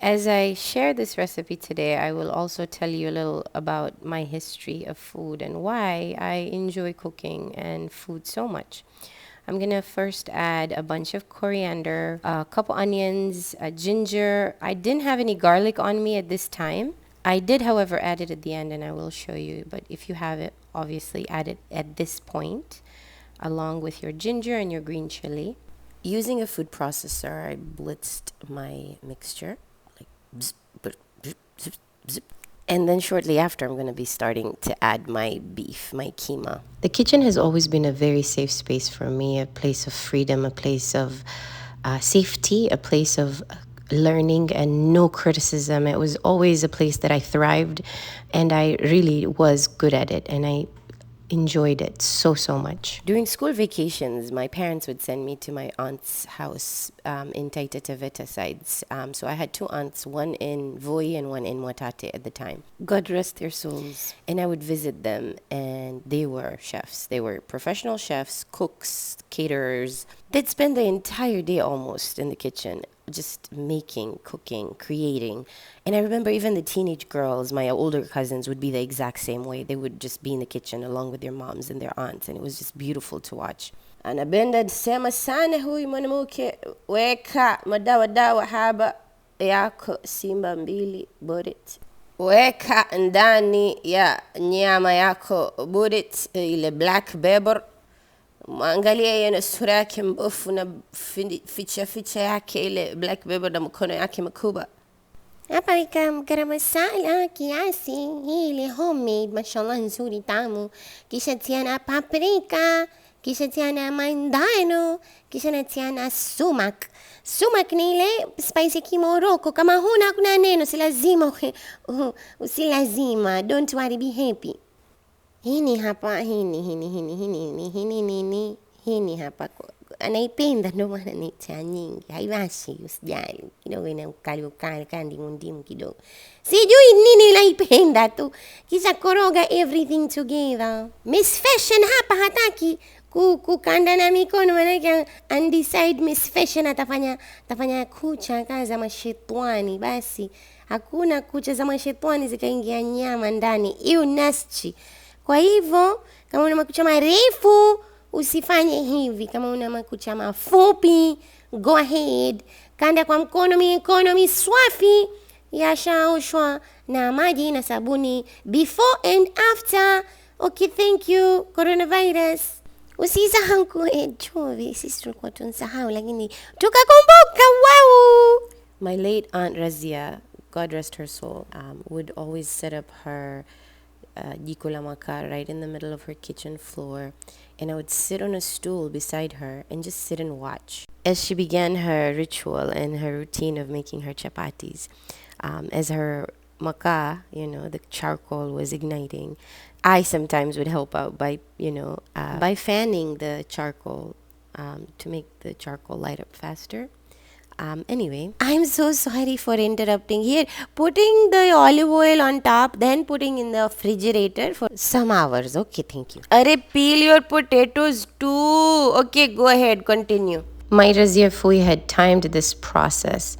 As I share this recipe today, I will also tell you a little about my history of food and why I enjoy cooking and food so much. I'm gonna first add a bunch of coriander, a couple onions, ginger. I didn't have any garlic on me at this time. I did, however, add it at the end and I will show you. But if you have it, obviously add it at this point along with your ginger and your green chili. Using a food processor, I blitzed my mixture. Like, bzz, bzz, bzz, bzz, bzz. And then shortly after, I'm going to be starting to add my beef, my keema. The kitchen has always been a very safe space for me, a place of freedom, a place of safety, a place of learning and no criticism. It was always a place that I thrived and I really was good at it. And I enjoyed it so much. During school vacations, my parents would send me to my aunt's house in Taita Taveta sides. So I had two aunts, one in Voi and one in Motate at the time. God rest their souls. And I would visit them, and they were chefs. They were professional chefs, cooks, caterers. They'd spend the entire day almost in the kitchen, just making, cooking, creating. And I remember even the teenage girls, my older cousins, would be the exact same way. They would just be in the kitchen along with their moms and their aunts, and it was just beautiful to watch. Anapenda sema sana huyu mwanamke, weka madawa haba yako simba mbili burit. Weka ndani ya nyama yako burit ile black pepper. Mwangalia yana sura yake mbofu na ficha yake ile black pepper na mkono yake makubwa. Hapa weka garam masala kiasi, ile homemade, mashallah nzuri tamu. Kisha tia na paprika, kisha tia na manjano, kisha natia na sumak. Sumak ni ile spicy kimoroko. Kama huna kuna neno, usilazima. Don't worry, be happy. Hini hapa, hini hapa. Anaipenda ndo maana naitia nyingi. Haiwashi, usijali. Kidogo ina ukali ndimu kidogo. Sijui nini naipenda tu. Kisha koroga everything together. Miss Fashion hapa hataki kukanda na mikono, manake undecide Miss Fashion atafanya kucha kaza mashetwani. Basi hakuna kucha za mashetwani zikaingia nyama ndani. Hiyo nasty. Kwa hivyo kama una makucha marefu usifanye hivi. Kama una makucha mafupi, go ahead. Kanda kwa mikono miswafi, yashaoshwa na maji na sabuni before and after. Okay, thank you coronavirus. Usisahau kuadd chumvi. Sisi tulikuwa tunsahau lakini tukakumbuka. Wow. My late Aunt Razia, God rest her soul, would always set up her jiko la makaa right in the middle of her kitchen floor, and I would sit on a stool beside her and just sit and watch as she began her ritual and her routine of making her chapatis. As her makaa, the charcoal was igniting, I sometimes would help out by by fanning the charcoal to make the charcoal light up faster. Anyway, I'm so sorry for interrupting here. Putting the olive oil on top, then putting in the refrigerator for some hours. Okay, thank you. Arey, peel your potatoes too. Okay, go ahead, continue. My Razia Fui had timed this process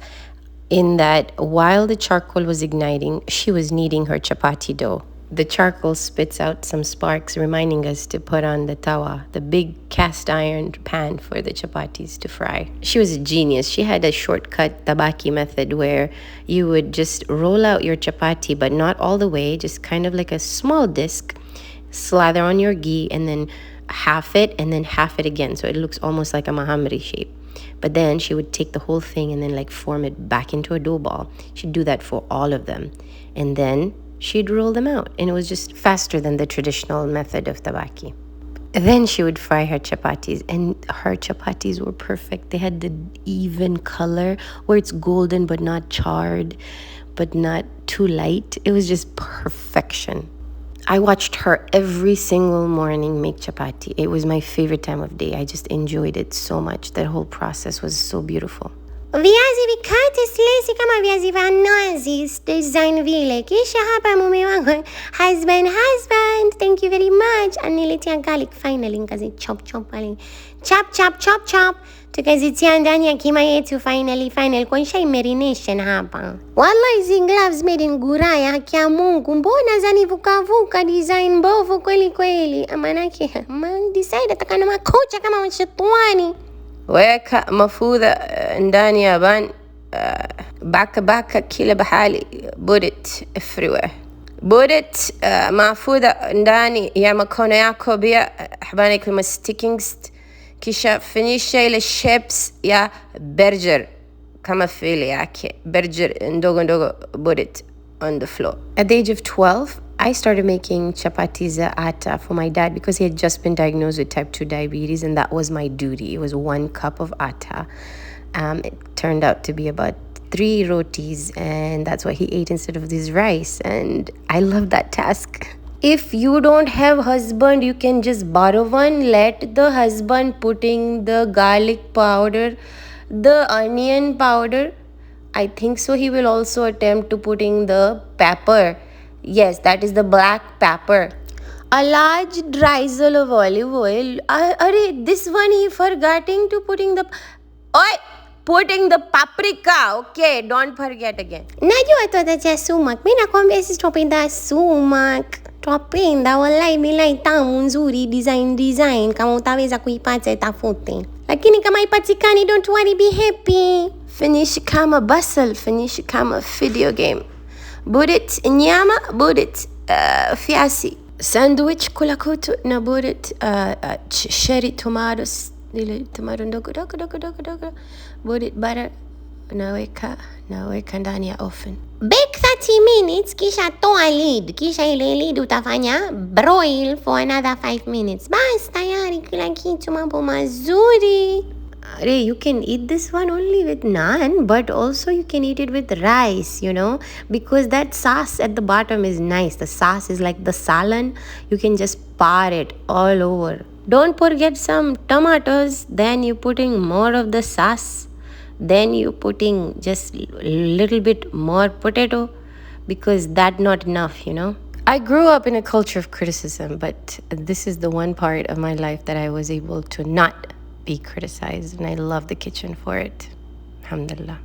in that while the charcoal was igniting, she was kneading her chapati dough. The charcoal spits out some sparks, reminding us to put on the tawa, the big cast iron pan for the chapatis to fry. She was a genius. She had a shortcut tabaki method where you would just roll out your chapati, but not all the way, just kind of like a small disc, slather on your ghee, and then half it, and then half it again. So it looks almost like a mahamri shape. But then she would take the whole thing and then form it back into a dough ball. She'd do that for all of them. And then she'd roll them out, and it was just faster than the traditional method of tabaki. Then she would fry her chapatis, and her chapatis were perfect. They had the even color where it's golden but not charred, but not too light. It was just perfection. I watched her every single morning make chapati. It was my favorite time of day. I just enjoyed it so much. That whole process was so beautiful. Viazi vikate silesi kama viazi vya nazi, design vile. Kisha hapa mume wangu, husband, thank you very much. Aniletea garlic finally, nikazi chop pale. Chop, tukazitia ndani ya kima yetu. Final kwa nishai marination hapa. Wallahi hizi gloves made in Guraya, haki ya Mungu, mbona zanivukavuka design mbovu kweli kweli. Manake decide atakana makucha kama mashetani. Weka mafuta ndani ya ban, baka kila bahali, put it everywhere. Put it mafuta ndani ya mikono yako pia habani kama stickings, kisha finisha ile shapes ya burger kama file yake burger ndogo ndogo, put it on the floor. At the age of 12, I started making chapatis atta for my dad because he had just been diagnosed with type 2 diabetes, and that was my duty. It was 1 cup of atta. It turned out to be about 3 rotis, and that's what he ate instead of this rice, and I love that task. If you don't have husband, you can just borrow one. Let the husband putting the garlic powder, the onion powder. I think so he will also attempt to putting the pepper. Yes, that is the black pepper. A large drizzle of olive oil. This one he forgetting to putting the paprika. Okay, don't forget again. Najua tu atacha sumak. Mimi nakwambia sisi tupenda sumak. Tupenda wallahi milai tamu nzuri, design kama utaweza kuipata itafute. Lakini kama ipatikani, don't worry, be happy. Finish kama basal, finish kama video game. Put it nyama, put it fiasi. Sandwich kula kutu na put it cherry tomatoes. Ile tomato ndogo. Put it butter. Naweka ndani ya oven. Bake 30 minutes, kisha toa lid. Kisha ile lid utafanya broil for another 5 minutes. Bas, tayari kila kitu, mambo mazuri. You can eat this one only with naan, but also you can eat it with rice, because that sauce at the bottom is nice. The sauce is like the salan. You can just pour it all over. Don't forget some tomatoes. Then you putting more of the sauce. Then you putting just a little bit more potato, because that not enough, I grew up in a culture of criticism, but this is the one part of my life that I was able to not be criticized, and I love the kitchen for it. Alhamdulillah.